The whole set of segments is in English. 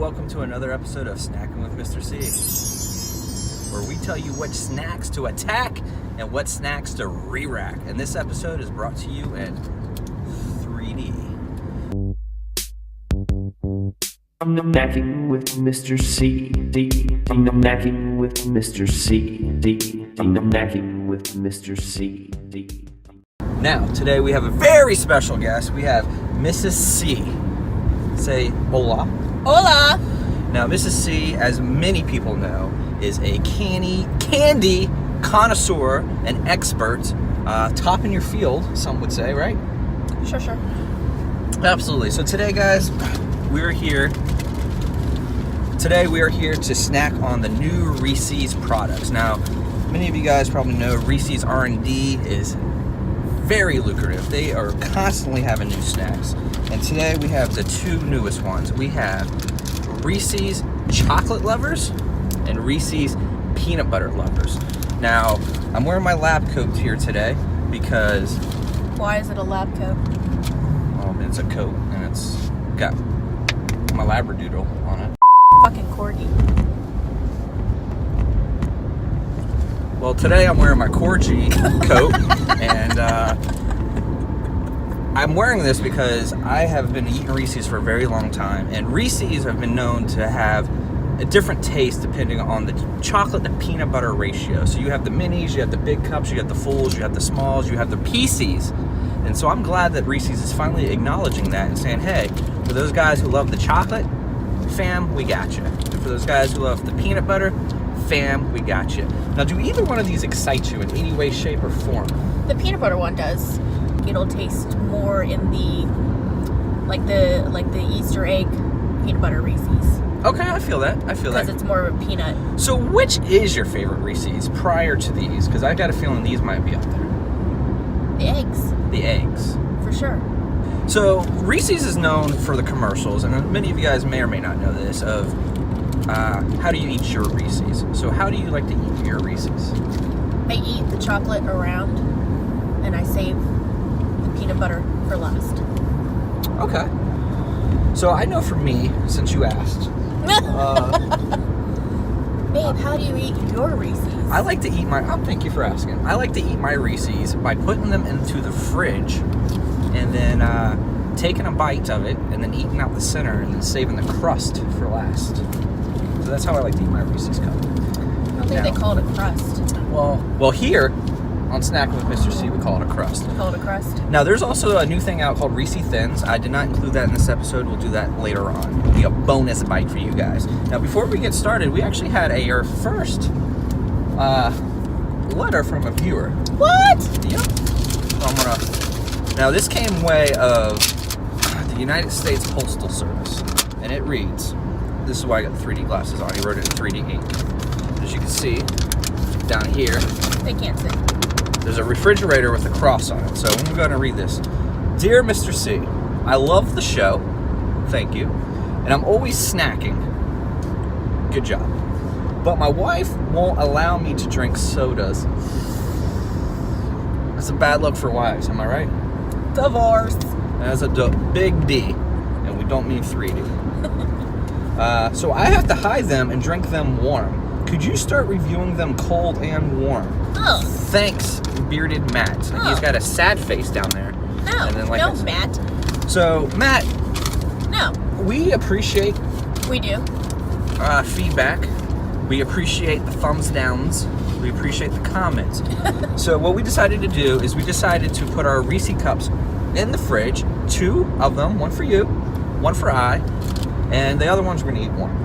welcome to another episode of Snacking with Mr. C, where we tell you which snacks to attack and what snacks to re-rack. And this episode is brought to you in 3D. Snacking with Mr. C. Snacking with Mr. C. Snacking with Mr. C. Now, today we have a very special guest. We have Mrs. C. Say hola. Hola! Now, Mrs. C, as many people know, is a candy connoisseur and expert, top in your field, some would say, right? Sure. Absolutely. So today, guys, we are here to snack on the new Reese's products. Now, many of you guys probably know Reese's R&D is very lucrative. They are constantly having new snacks. And today we have the two newest ones. We have Reese's Chocolate Lovers and Reese's Peanut Butter Lovers. Now, I'm wearing my lab coat here today because... Why is it a lab coat? Well, it's a coat and it's got my labradoodle on it. Fucking corgi. Well, today I'm wearing my corgi coat, and I'm wearing this because I have been eating Reese's for a very long time, and Reese's have been known to have a different taste depending on the chocolate to peanut butter ratio. So you have the minis, you have the big cups, you have the fulls, you have the smalls, you have the PCs. And so I'm glad that Reese's is finally acknowledging that and saying, hey, for those guys who love the chocolate, fam, we got you. And for those guys who love the peanut butter, fam, we got you. Now, do either one of these excite you in any way, shape, or form? The peanut butter one does. It'll taste more in the like the Easter egg peanut butter Reese's. Okay, I feel that. Because it's more of a peanut. So, which is your favorite Reese's prior to these? Because I got a feeling these might be up there. The eggs. The eggs. For sure. So, Reese's is known for the commercials, and many of you guys may or may not know this, of how do you eat your Reese's? So how do you like to eat your Reese's? I eat the chocolate around, and I save the peanut butter for last. Okay. So I know for me, since you asked. Babe, how do you eat your Reese's? I like to eat thank you for asking. I like to eat my Reese's by putting them into the fridge and then taking a bite of it and then eating out the center and then saving the crust for last. So that's how I like to eat my Reese's cup. I don't think they call it a crust. Well, here on Snacking with Mr. C, we call it a crust. We call it a crust. Now, there's also a new thing out called Reese Thins. I did not include that in this episode. We'll do that later on. It'll be a bonus bite for you guys. Now, before we get started, we actually had our first letter from a viewer. What? Yep. So now, this came way of the United States Postal Service, and it reads, this is why I got the 3D glasses on. He wrote it in 3D ink. As you can see, down here, They can't see. there's a refrigerator with a cross on it. So I'm going to read this. Dear Mr. C, I love the show. Thank you. And I'm always snacking. Good job. But my wife won't allow me to drink sodas. That's a bad look for wives, am I right? Divorce. That's a big D. And we don't mean 3D. So I have to hide them and drink them warm. Could you start reviewing them cold and warm? Oh. Thanks, Bearded Matt. And he's got a sad face down there. No. And then, Matt. So, Matt, No. we appreciate We do. feedback. We appreciate the thumbs downs. We appreciate the comments. So what we decided to do is we decided to put our Reese cups in the fridge. 2 of them, one for you, one for I, and the other ones we're going to eat warm.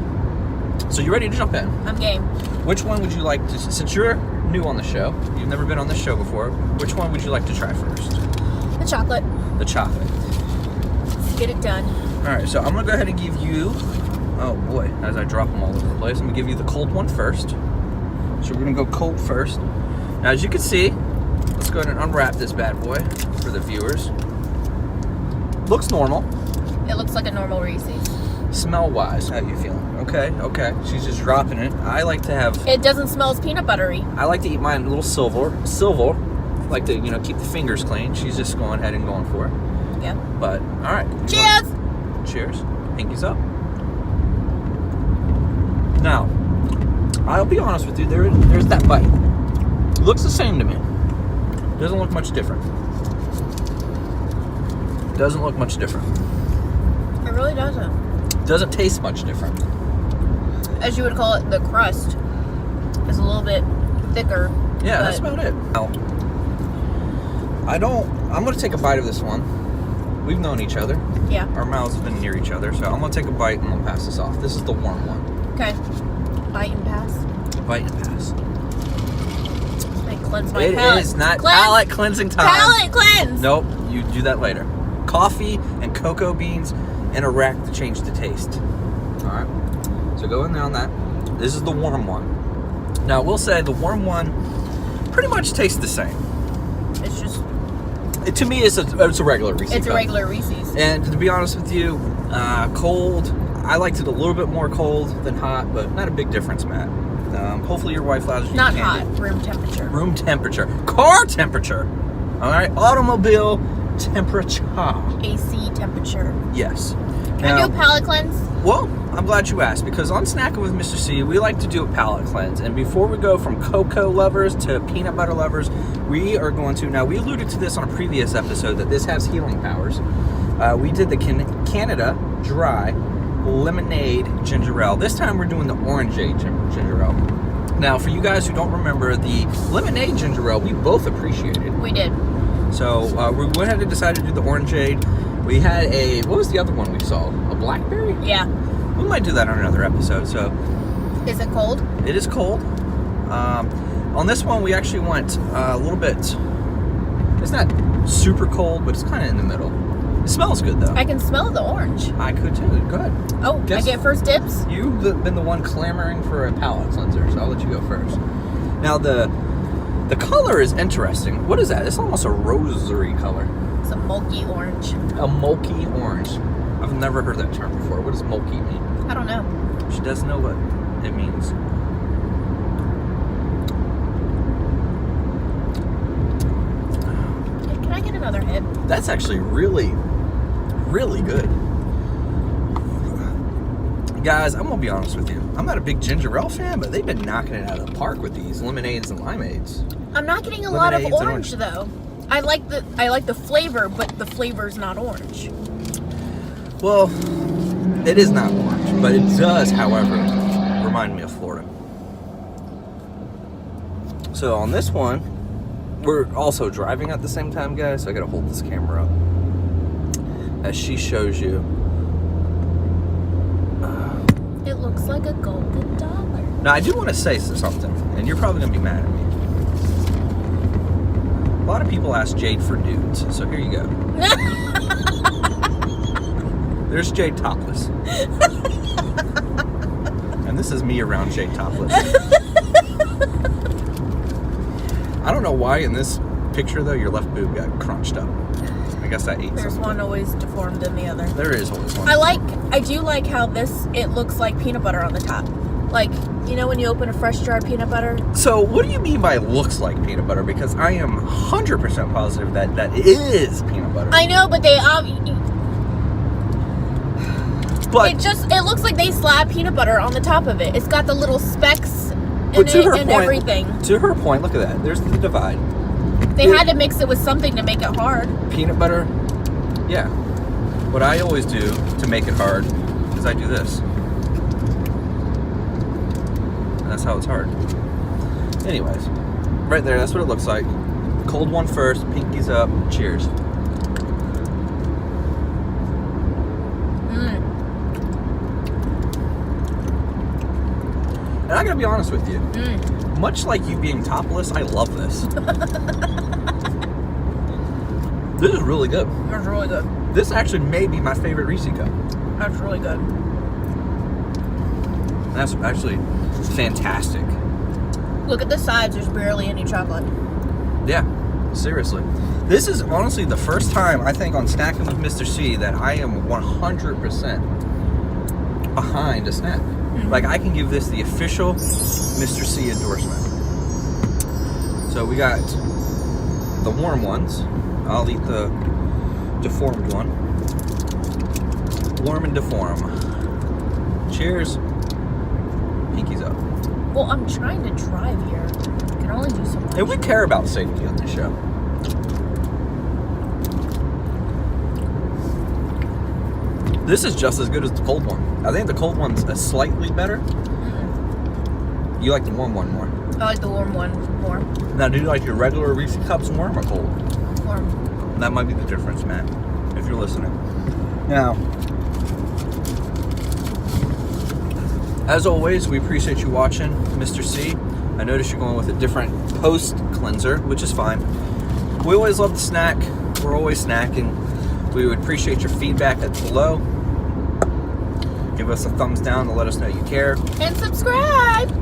So you ready to jump in? I'm game. Which one would you like to, since you're new on the show, you've never been on this show before, which one would you like to try first? The chocolate. The chocolate. Let's get it done. All right, so I'm going to go ahead and give you, oh boy, as I drop them all over the place, I'm going to give you the cold one first. So we're going to go cold first. Now, as you can see, let's go ahead and unwrap this bad boy for the viewers. Looks normal. It looks like a normal Reese's. Smell-wise, how you feeling? Okay. She's just dropping it. I like to have... It doesn't smell as peanut buttery. I like to eat mine a little silver. Like to, keep the fingers clean. She's just going ahead and going for it. Yeah. But, all right. Cheers! Cheers. Pinkies up. Now, I'll be honest with you, there's that bite. It looks the same to me. Doesn't look much different. Doesn't look much different. It really doesn't. Doesn't taste much different. As you would call it, the crust is a little bit thicker. Yeah, that's about it. Now, I'm going to take a bite of this one. We've known each other. Yeah. Our mouths have been near each other, so I'm going to take a bite and we'll pass this off. This is the warm one. Okay. Bite and pass. Bite and pass. I cleanse my It palate. is not palate cleansing time. Palate cleanse! Nope, you do that later. Coffee and cocoa beans interact to change the taste. Alright, so go in there on that. This is the warm one. Now, we'll say the warm one pretty much tastes the same. It's just... To me, it's a regular Reese's It's a cup. regular Reese's. And to be honest with you, cold, I liked it a little bit more cold than hot, but not a big difference, Matt. Hopefully your wife allows you Not candy. hot. Room temperature. Room temperature. Car temperature. Alright, automobile temperature. AC temperature. Yes. Can I do a palate cleanse? Well, I'm glad you asked, because on Snacking with Mr. C, we like to do a palate cleanse. And before we go from cocoa lovers to peanut butter lovers, we are going to... Now, we alluded to this on a previous episode, that this has healing powers. We did the Canada Dry Lemonade Ginger Ale. This time we're doing the Orangeade Ginger Ale. Now, for you guys who don't remember, the Lemonade Ginger Ale, we both appreciated. We did. So, we went ahead and decided to do the Orangeade. We had a... What was the other one we saw? A blackberry? Yeah. We might do that on another episode, so... Is it cold? It is cold. On this one, we actually went a little bit... It's not super cold, but it's kind of in the middle. It smells good, though. I can smell the orange. I could, too. Go ahead. Oh, Guess- I get first dibs? You've been the one clamoring for a palate cleanser, so I'll let you go first. Now, the color is interesting. What is that? It's almost a rosary color. It's a milky orange. A milky orange. I've never heard that term before. What does milky mean? I don't know. She doesn't know what it means. Can I get another hit? That's actually really, really good. Guys, I'm going to be honest with you. I'm not a big ginger ale fan, but they've been knocking it out of the park with these lemonades and limeades. I'm not getting a lot of Lemonades and orange though. I like the flavor, but the flavor's not orange. Well, it is not orange, but it does, however, remind me of Florida. So on this one, we're also driving at the same time, guys, so I gotta hold this camera up as she shows you. It looks like a golden dollar. Now, I do want to say something, and you're probably gonna be mad at me. A lot of people ask Jade for nudes, so here you go. There's Jade topless. And this is me around Jade topless. I don't know why in this picture, though, your left boob got crunched up. I guess I ate There's something. one always deformed than the other. There is always one. I do like how it looks like peanut butter on the top. Like, you know when you open a fresh jar of peanut butter? So, what do you mean by looks like peanut butter? Because I am 100% positive that it is peanut butter. I know, but But it looks like they slap peanut butter on the top of it. It's got the little specks in But to it her and point- everything. to her point, look at that. There's the divide. They had to mix it with something to make it hard. Peanut butter, yeah. What I always do to make it hard is I do this. And that's how it's hard. Anyways, right there, that's what it looks like. Cold one first, pinkies up, cheers. And I gotta be honest with you. Much like you being topless, I love this. This is really good. That's really good. This actually may be my favorite Reese cup. That's really good. That's actually fantastic. Look at the sides. There's barely any chocolate. Yeah, seriously. This is honestly the first time I think on Snacking with Mr. C that I am 100% behind a snack. Like, I can give this the official Mr. C endorsement. So we got the warm ones. I'll eat the deformed one. Warm and deform. Cheers. up. Well, I'm trying to drive here. I can only do so much. And we care about safety on this show. This is just as good as the cold one. I think the cold one's slightly better. Mm-mm. You like the warm one more. I like the warm one more. Now, do you like your regular Reese cups warm or cold? Warm. That might be the difference, man, if you're listening. Now, as always, we appreciate you watching, Mr. C. I noticed you're going with a different post cleanser, which is fine. We always love to snack. We're always snacking. We would appreciate your feedback below. Give us a thumbs down to let us know you care. And subscribe!